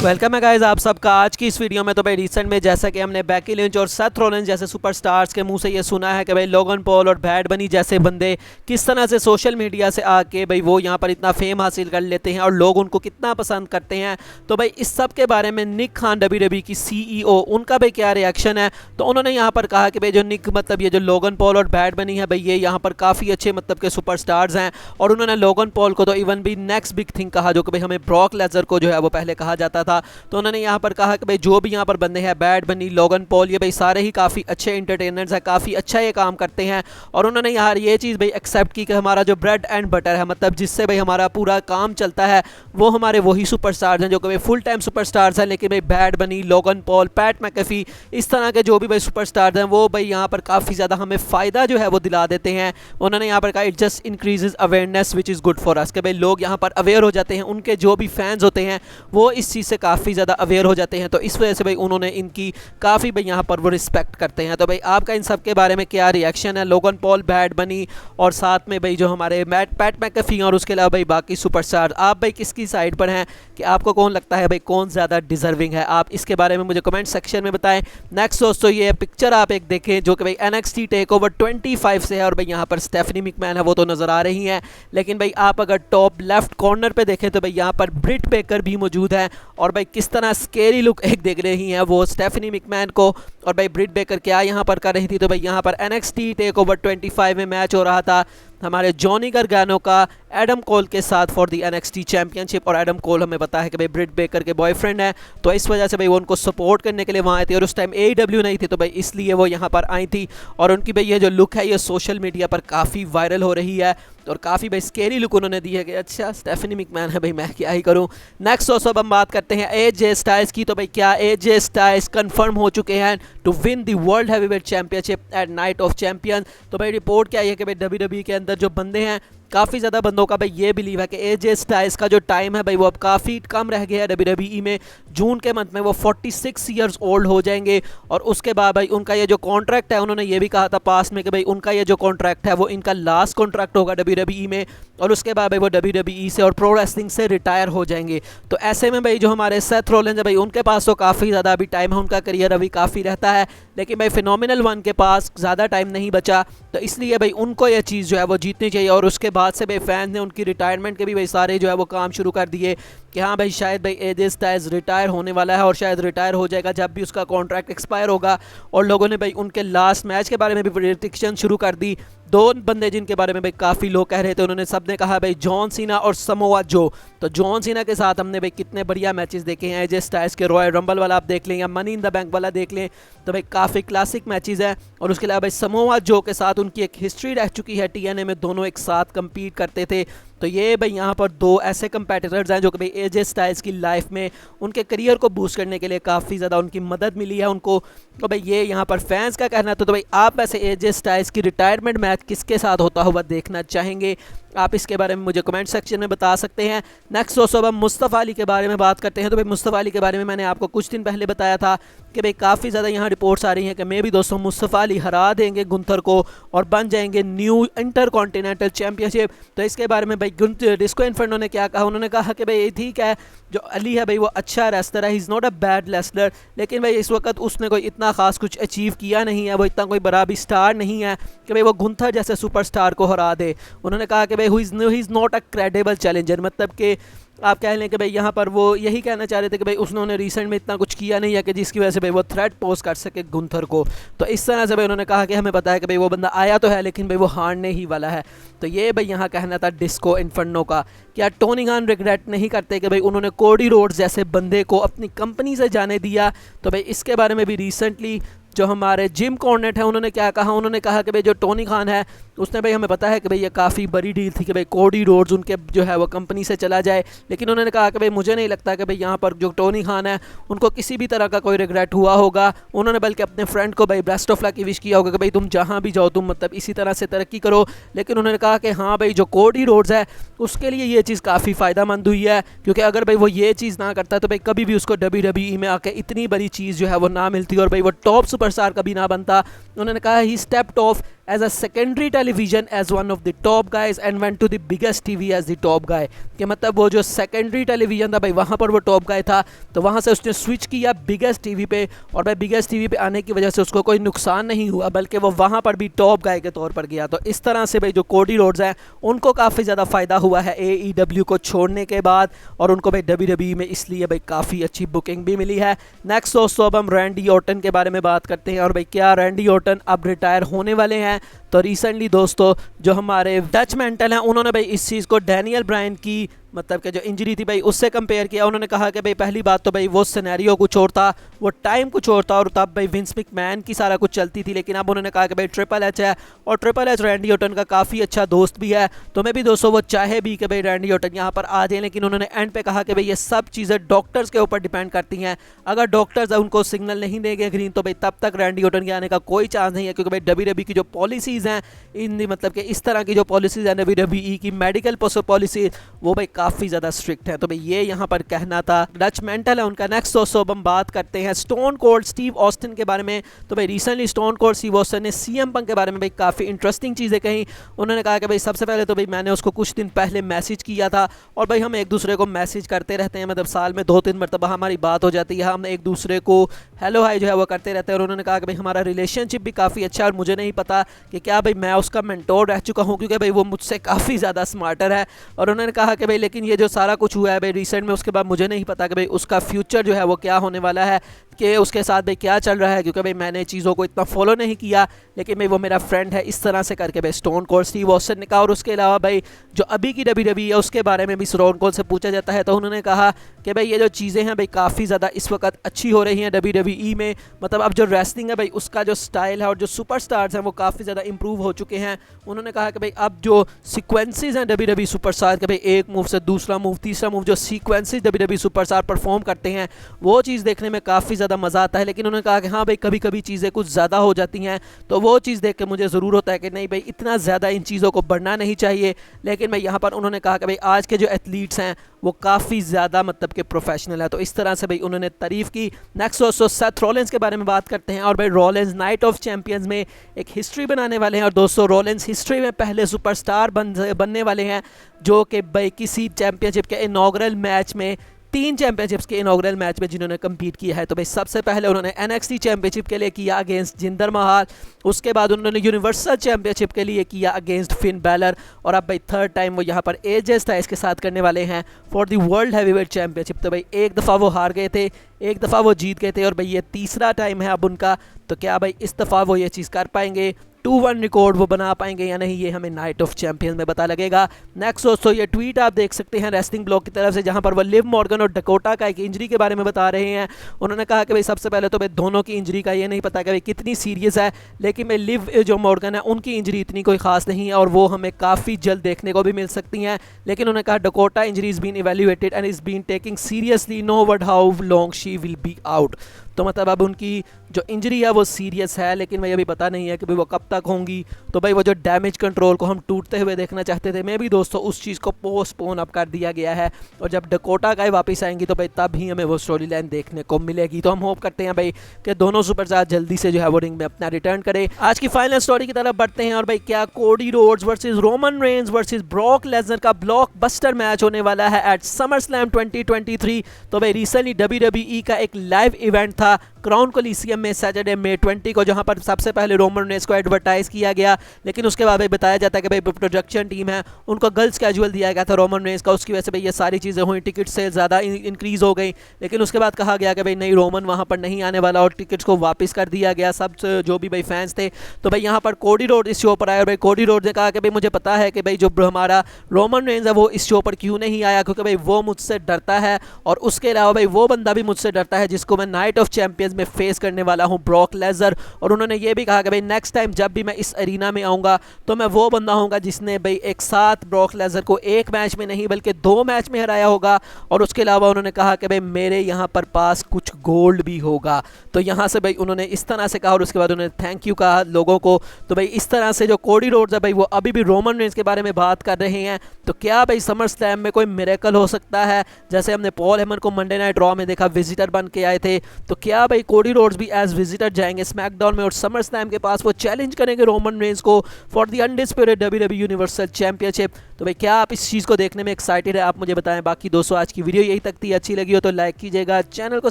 Welcome है guys आप सबका आज की इस वीडियो में। तो भाई रिसेंट में जैसा कि हमने बेकी लिंच और सेथ रॉलिंस जैसे सुपरस्टार्स के मुंह से ये सुना है कि भाई लोगन पॉल और बैड बनी जैसे बंदे किस तरह से सोशल मीडिया से आके भाई वो यहाँ पर इतना फेम हासिल कर लेते हैं और लोग उनको कितना पसंद करते हैं। तो भाई इस सब के बारे में निक खान डब्ल्यूडब्ल्यूई की CEO उनका भाई क्या रिएक्शन है। तो उन्होंने यहाँ पर कहा कि भाई जो निक मतलब ये जो लोगन पॉल और बैड बनी है भाई ये यहाँ पर काफ़ी अच्छे मतलब के सुपरस्टार्स हैं। और उन्होंने लोगन पॉल को तो इवन भी नेक्स्ट बिग थिंग कहा जो कि भाई हमें ब्रॉक लेसनर को जो है वो पहले कहा जाता था। तो उन्होंने यहाँ पर कहा कि भाई जो भी यहाँ पर बंदे हैं बैड बनी लोगन पॉल ये भाई सारे ही काफ़ी अच्छे एंटरटेनर्स हैं, काफ़ी अच्छा ये काम करते हैं। और उन्होंने यहाँ ये चीज़ भाई एक्सेप्ट की कि हमारा जो ब्रेड एंड बटर है मतलब जिससे भाई हमारा पूरा काम चलता है वो हमारे वही सुपरस्टार्स हैं जो कि भाई फुल टाइम सुपरस्टार्स हैं। लेकिन भाई बैड बनी लोगन पॉल पैट मैकेफी इस तरह के जो भी भाई सुपरस्टार्स हैं वो भाई यहाँ पर काफ़ी ज़्यादा हमें फ़ायदा जो है वो दिला देते हैं। उन्होंने यहाँ पर कहा it just increases awareness which is good for us कि भाई लोग यहाँ पर अवेयर हो जाते हैं, उनके जो भी फैंस होते हैं वो इस चीज़ से काफ़ी ज़्यादा अवेयर हो जाते हैं। तो इस वजह से भाई उन्होंने इनकी काफ़ी भाई यहाँ पर वो रिस्पेक्ट करते हैं। तो भाई आपका इन सब के बारे में क्या रिएक्शन है लोगन पॉल बैड बनी और साथ में भाई जो हमारे पैट मैकेफी और उसके अलावा भाई बाकी सुपरस्टार, आप भाई किसकी साइड पर हैं कि आपको कौन लगता है भाई कौन ज़्यादा डिजर्विंग है? आप इसके बारे में मुझे कमेंट सेक्शन में बताएं। नेक्स्ट दोस्तों ये पिक्चर आप एक देखें जो कि भाई NXT टेकओवर 25 से है और भाई यहाँ पर स्टेफनी मैकमैन है वो तो नज़र आ रही हैं। लेकिन भाई आप अगर टॉप लेफ्ट कॉर्नर पे देखें तो भाई यहाँ पर ब्रिट बेकर भी मौजूद है और भाई किस तरह स्केरी लुक एक देख रही हैं वो स्टेफनी मैकमैन को। और भाई ब्रिट बेकर क्या यहाँ पर कर रही थी? तो भाई यहाँ पर NXT टेकओवर 25 में मैच हो रहा था हमारे जॉनी गार्गानो का एडम कोल के साथ फॉर दी NXT चैंपियनशिप। और एडम कोल हमें पता है कि भाई ब्रिट बेकर के बॉयफ्रेंड है तो इस वजह से भाई वो उनको सपोर्ट करने के लिए वहाँ आई थी। और उस टाइम AEW नहीं थी तो भाई इसलिए वो यहाँ पर आई थी। और उनकी भाई ये जो लुक है ये सोशल मीडिया पर काफ़ी वायरल हो रही है और काफ़ी भाई स्केरी लुक उन्होंने दी है कि अच्छा स्टेफनी मैकमैन है भाई मैं क्या ही करूँ। नेक्स्ट दोस्तों अब हम बात करते हैं AJ स्टाइल्स की। तो भाई क्या AJ स्टाइल्स कंफर्म हो चुके हैं to win the world heavyweight championship at night of champion? तो भाई रिपोर्ट क्या है कि भाई WWE के अंदर जो बंदे हैं काफ़ी ज़्यादा बंदों का भाई ये बिलीव है कि AJ स्टाइल्स का जो टाइम है भाई वो अब काफ़ी कम रह गया है WWE में। जून के मंथ में वो 46 ईयर्स ओल्ड हो जाएंगे और उसके बाद भाई उनका ये जो कॉन्ट्रैक्ट है उन्होंने ये भी कहा था पास्ट में कि भाई उनका ये जो कॉन्ट्रैक्ट है वो इनका लास्ट कॉन्ट्रैक्ट होगा WWE में और उसके बाद भाई वो WWE से और प्रो रेसलिंग से रिटायर हो जाएंगे। तो ऐसे में भाई जो हमारे सेथ रॉलिंस है भाई उनके पास तो काफ़ी ज़्यादा अभी टाइम है, उनका करियर अभी काफ़ी रहता है। लेकिन भाई फिनोमिनल वन के पास ज़्यादा टाइम नहीं बचा तो इसलिए भाई उनको ये चीज़ जो है वो जीतनी चाहिए। और उसके बाद से भाई फैंस ने उनकी रिटायरमेंट के भी भाई सारे जो है वो काम शुरू कर दिए कि हाँ भाई शायद भाई AJ स्टाइल्स रिटायर होने वाला है और शायद रिटायर हो जाएगा जब भी उसका कॉन्ट्रैक्ट एक्सपायर होगा। और लोगों ने भाई उनके लास्ट मैच के बारे में भी प्रेडिक्शन शुरू कर दी। दो बंदे जिनके बारे में भाई काफ़ी लोग कह रहे थे उन्होंने सब ने कहा भाई जॉन सीना और समोआ जो। तो जॉन सीना के साथ हमने भाई कितने बढ़िया मैचेस देखे हैं। AJ स्टाइल्स के रॉयल रंबल वाला आप देख लें या मनी इन द बैंक वाला देख लें तो भाई काफ़ी क्लासिक मैचेस हैं। और उसके अलावा भाई समोआ जो के साथ उनकी एक हिस्ट्री रह चुकी है TNA में, दोनों एक साथ कम्पीट करते थे। तो ये भाई यहाँ पर दो ऐसे कंपेटिटर्स हैं जो कि भाई AJ स्टाइल्स की लाइफ में उनके करियर को बूस्ट करने के लिए काफ़ी ज़्यादा उनकी मदद मिली है उनको। तो भाई ये यहाँ पर फैंस का कहना था। तो भाई आप वैसे AJ स्टाइल्स की रिटायरमेंट मैच किसके साथ होता हुआ देखना चाहेंगे? आप इसके बारे में मुझे कमेंट सेक्शन में बता सकते हैं। नेक्स्ट दोस्तों अब हम मुस्तफ़ा अली के बारे में बात करते हैं। तो भाई मुस्तफ़ा अली के बारे में मैंने आपको कुछ दिन पहले बताया था कि भाई काफ़ी ज़्यादा यहाँ रिपोर्ट्स आ रही हैं कि मैं भी दोस्तों मुस्तफ़ा अली हरा देंगे गुंथर को और बन जाएंगे न्यू इंटरकॉन्टिनेंटल चैंपियनशिप। तो इसके बारे में भाई डिस्को इन्फर्नो ने क्या कहा? उन्होंने कहा कि भाई ठीक है जो अली है भाई वो अच्छा रेसलर है, he is not a bad wrestler, लेकिन भाई इस वक्त उसने कोई इतना खास कुछ अचीव किया नहीं है, वो इतना कोई बड़ा भी स्टार नहीं है कि भाई वो गुंथर जैसे सुपरस्टार को हरा दे। उन्होंने कहा कि भाई he is not a credible challenger, मतलब कि आप कह लें कि भाई यहाँ पर वो यही कहना चाह रहे थे कि भाई उसने रिसेंट में इतना कुछ किया नहीं है कि जिसकी वजह से भाई वो थ्रेट पोस्ट कर सके गुंथर को। तो इस तरह से भाई उन्होंने कहा कि हमें पता है कि भाई वो बंदा आया तो है लेकिन भाई वो हारने ही वाला है। तो ये भाई यहाँ कहना था डिस्को इन्फर्नो का। क्या टोनी खान रिग्रेट नहीं करते कि भाई उन्होंने कोडी रोड्स जैसे बंदे को अपनी कंपनी से जाने दिया? तो भाई इसके बारे में भी रिसेंटली जो हमारे जिम कॉर्नेट है उन्होंने क्या कहा? उन्होंने कहा कि भाई जो टोनी खान है उसने भाई हमें पता है कि भाई ये काफ़ी बड़ी डील थी कि भाई कोडी रोड्स उनके जो है वो कंपनी से चला जाए। लेकिन उन्होंने कहा कि भाई मुझे नहीं लगता कि भाई यहाँ पर जो टोनी खान है उनको किसी भी तरह का कोई रिग्रेट हुआ होगा। उन्होंने बल्कि अपने फ्रेंड को भाई बेस्ट ऑफ लक की विश किया होगा कि भाई तुम जहाँ भी जाओ तुम मतलब इसी तरह से तरक्की करो। लेकिन उन्होंने कहा कि हाँ भाई जो कोडी रोड्स है उसके लिए ये चीज़ काफ़ी फ़ायदेमंद हुई है क्योंकि अगर भाई वो ये चीज़ ना करता तो भाई कभी भी उसको WWE में आके इतनी बड़ी चीज़ जो है वो ना मिलती और भाई वो टॉप सुपरस्टार कभी ना बनता। उन्होंने कहा he stepped off as a secondary television as one of the top guys and went to the biggest TV as the top guy, कि मतलब वो जो सेकेंडरी टेलीविजन था भाई वहाँ पर वो टॉप गाय था, तो वहाँ से उसने स्विच किया बिगेस्ट टीवी पे, और भाई बिगेस्ट टीवी पे आने की वजह से उसको कोई नुकसान नहीं हुआ बल्कि वो वहाँ पर भी टॉप गाय के तौर पर गया। तो इस तरह से भाई जो कोडी रोड्स हैं उनको काफ़ी ज़्यादा फ़ायदा हुआ है AEW को छोड़ने के बाद, और उनको भाई WWE में इसलिए भाई काफ़ी अच्छी बुकिंग भी मिली है। नेक्स्ट दोस्तों अब हम रैंडी ऑर्टन के बारे में बात करते हैं, और भाई क्या रैंडी ऑर्टन अब रिटायर होने वाले हैं। तो रिसेंटली दोस्तों जो हमारे डच मेंटल हैं उन्होंने भाई इस चीज़ को डैनियल ब्रायन की मतलब कि जो इंजरी थी भाई उससे कंपेयर किया। उन्होंने कहा कि भाई पहली बात तो भाई वो सिनेरियो कुछ और था, वो टाइम कुछ और था, और तब भाई विंस मैकमैन की सारा कुछ चलती थी, लेकिन अब उन्होंने कहा कि भाई ट्रिपल एच है, और ट्रिपल एच रैंडी ऑर्टन का काफ़ी अच्छा दोस्त भी है। तो मैं भी दोस्तों वो चाहे भी कि भाई रैंडी ऑर्टन यहाँ पर आ जाए, लेकिन उन्होंने एंड पे कहा कि भाई ये सब चीज़ें डॉक्टर्स के ऊपर डिपेंड करती हैं, अगर डॉक्टर्स उनको सिग्नल नहीं देंगे ग्रीन तो भाई तब तक रैंडी ऑर्टन के आने का कोई चांस नहीं है, क्योंकि भाई WWE की जो पॉलिसीज़ हैं इन मतलब कि इस तरह की जो पॉलिसीज़ हैं WWE की मेडिकल पॉलिसी वो भाई काफ़ी ज़्यादा स्ट्रिक्ट है। तो भाई ये यहाँ पर कहना था डच मेंटल है उनका। नेक्स्ट दोस्तों हम बात करते हैं स्टोन कोल्ड स्टीव ऑस्टिन के बारे में। तो भाई recently stone cold Steve Austin ने CM पंक के बारे में भाई काफ़ी इंटरेस्टिंग चीज़ें कही। उन्होंने कहा कि भाई सबसे पहले तो भाई मैंने उसको कुछ दिन पहले मैसेज किया था, और भाई हम एक दूसरे को मैसेज करते रहते हैं, मतलब साल में 2-3 मरतबा हमारी बात हो जाती है, हम एक दूसरे को हेलो हाई जो है वो करते रहते हैं। और उन्होंने कहा कि भाई हमारा रिलेशनशिप भी काफ़ी अच्छा है, और मुझे नहीं पता कि क्या भाई मैं उसका मेंटोर रह चुका हूँ, क्योंकि भाई वो मुझसे काफ़ी ज़्यादा स्मार्टर है। और उन्होंने कहा कि भाई लेकिन ये जो सारा कुछ हुआ है भाई रिसेंट में, उसके बाद मुझे नहीं पता कि भाई उसका फ्यूचर जो है वो क्या होने वाला है, कि उसके साथ भाई क्या चल रहा है, क्योंकि भाई मैंने चीज़ों को इतना फॉलो नहीं किया, लेकिन भाई वो मेरा फ्रेंड है, इस तरह से करके भाई स्टोन कोल्ड स्टीव ऑस्टिन ने कहा। और उसके अलावा भाई जो अभी की WWE है उसके बारे में भी स्टोन कोल्ड से पूछा जाता है, तो उन्होंने कहा कि भाई ये जो चीज़ें हैं भाई काफ़ी ज़्यादा इस वक्त अच्छी हो रही हैं WWE में, मतलब अब जो रेसलिंग है भाई उसका जो स्टाइल है और जो सुपरस्टार्स हैं वो काफ़ी ज़्यादा इंप्रूव हो चुके हैं। उन्होंने कहा कि भाई अब जो सीक्वेंसेज हैं WWE सुपरस्टार के, भाई एक मूव से दूसरा मूव तीसरा मूव, जो सीक्वेंसेज WWE सुपरस्टार परफॉर्म करते हैं वो चीज़ देखने में काफ़ी ज़्यादा मज़ा आता है। लेकिन उन्होंने कहा कि हाँ भाई कभी कभी चीज़ें कुछ ज़्यादा हो जाती हैं, तो वो चीज़ देख के मुझे ज़रूर होता है कि नहीं भाई इतना ज़्यादा इन चीज़ों को बढ़ना नहीं चाहिए। लेकिन भाई यहाँ पर उन्होंने कहा कि भाई आज के जो एथलीट्स हैं वो काफ़ी ज़्यादा मतलब कि प्रोफेशनल है, तो इस तरह से भाई उन्होंने तारीफ़ की। नेक्स्ट दोस्तों सेथ रॉलिंस के बारे में बात करते हैं, और भाई रॉलिंस नाइट ऑफ चैंपियंस में एक हिस्ट्री बनाने वाले हैं, और दोस्तों रॉलिंस हिस्ट्री में पहले सुपरस्टार बनने वाले हैं जो कि भाई किसी चैंपियनशिप के इनॉग्रल मैच में 3 चैंपियनशिप्स के इनॉग्रल मैच में जिन्होंने कम्पीट किया है। तो भाई सबसे पहले उन्होंने NXT चैंपियनशिप के लिए किया अगेंस्ट जिंदर महाल, उसके बाद उन्होंने यूनिवर्सल चैंपियनशिप के लिए किया अगेंस्ट फिन बैलर, और अब भाई थर्ड टाइम वो यहाँ पर AJ स्टाइल्स के साथ करने वाले हैं for the world heavyweight championship. तो भाई एक दफ़ा वो हार गए थे, एक दफ़ा वो जीत गए थे, और भाई ये तीसरा टाइम है अब उनका। तो क्या भाई इस दफ़ा वो ये चीज़ कर पाएंगे, 2-1 रिकॉर्ड वो बना पाएंगे या नहीं, ये हमें नाइट ऑफ चैंपियंस में पता लगेगा। नेक्स्ट दोस्तों ये ट्वीट आप देख सकते हैं रेसलिंग ब्लॉग की तरफ से, जहां पर वो लिव मॉर्गन और डकोटा का एक इंजरी के बारे में बता रहे हैं। उन्होंने कहा कि भाई सबसे पहले तो भाई दोनों की इंजरी का ये नहीं पता कि भाई कितनी सीरियस है, लेकिन भाई लिव जो मॉर्गन है उनकी इंजरी इतनी कोई खास नहीं है, और वो हमें काफ़ी जल्द देखने को भी मिल सकती हैं। लेकिन उन्होंने कहा Dakota injury is been evaluated and is been taking seriously, no word how long she will be out. तो मतलब अब उनकी जो इंजरी है वो सीरियस है, लेकिन भाई अभी पता नहीं है कि भाई वो कब तक होंगी। तो भाई वो जो डैमेज कंट्रोल को हम टूटते हुए देखना चाहते थे, मैं भी दोस्तों उस चीज़ को पोस्टपोन अब कर दिया गया है, और जब डकोटा गाय वापस आएंगी तो भाई तब ही हमें वो स्टोरी लाइन देखने को मिलेगी। तो हम होप करते हैं भाई कि दोनों सुपरस्टार जल्दी से जो है वो रिंग में अपना रिटर्न करें। आज की फाइनल स्टोरी की तरफ बढ़ते हैं, और भाई क्या Cody Rhodes versus Roman Reigns versus Brock Lesnar का ब्लॉकबस्टर मैच होने वाला है एट समरस्लैम 2023। तो भाई रिसेंटली WWE का एक लाइव इवेंट था क्राउन कोलिसियम में सैटरडे May 20 को, जहां पर सबसे पहले रोमन रेंज को एडवर्टाइज किया गया, लेकिन उसके बाद भाई बताया जाता है कि भाई प्रोडक्शन टीम है उनको गर्ल्स कैजुअल दिया गया था रोमन रेंज का, उसकी वजह से भाई ये सारी चीज़ें हुई, टिकट से ज़्यादा इंक्रीज़ हो गई। लेकिन उसके बाद कहा गया कि भाई नहीं रोमन वहाँ पर नहीं आने वाला, और टिकट्स को वापस कर दिया गया सब जो भी भाई फैंस थे। तो भाई यहाँ पर कोडी रोड इस शो पर आए, और भाई कोडी रोड ने कहा कि भाई मुझे पता है कि भाई जो हमारा रोमन रेंज है वो इस शो पर क्यों नहीं आया, क्योंकि भाई वो मुझसे डरता है, और उसके अलावा भाई वो बंदा भी मुझसे डरता है जिसको मैं नाइट ऑफ चैंपियंस में फेस करने वाला हूं, ब्रॉक लेसनर। और उन्होंने ये भी कहा कि भाई नेक्स्ट टाइम जब भी मैं इस अरीना में आऊंगा तो मैं वो बंदा होऊंगा जिसने भाई एक साथ ब्रॉक लेसनर को एक मैच में नहीं बल्कि 2 मैच में हराया होगा। और उसके अलावा उन्होंने कहा कि भाई मेरे यहाँ पर पास कुछ गोल्ड भी होगा। तो यहाँ से भाई उन्होंने इस तरह से कहा, और उसके बाद उन्होंने थैंक यू कहा लोगों को। तो भाई इस तरह से जो कोडी रोड्स है भाई वो अभी भी रोमन रेंज के बारे में बात कर रहे हैं। तो क्या भाई समर स्लैम में कोई मिरेकल हो सकता है, जैसे हमने पॉल हेमन को मंडे नाइट रॉ में देखा विजिटर बन के आए थे, तो क्या भाई कोडी रोड्स भी एज विजिटर जाएंगे स्मैकडाउन में और समर स्लैम के पास वो चैलेंज करेंगे रोमन रेंस को for the undisputed WWE universal championship. तो भाई क्या आप इस चीज़ को देखने में एक्साइटेड है, आप मुझे बताएं। बाकी दोस्तों आज की वीडियो यही तक थी, अच्छी लगी हो तो लाइक कीजिएगा, चैनल को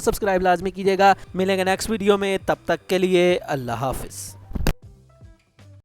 सब्सक्राइब लाजमी कीजिएगा। मिलेंगे नेक्स्ट वीडियो में, तब तक के लिए अल्लाह हाफिज़।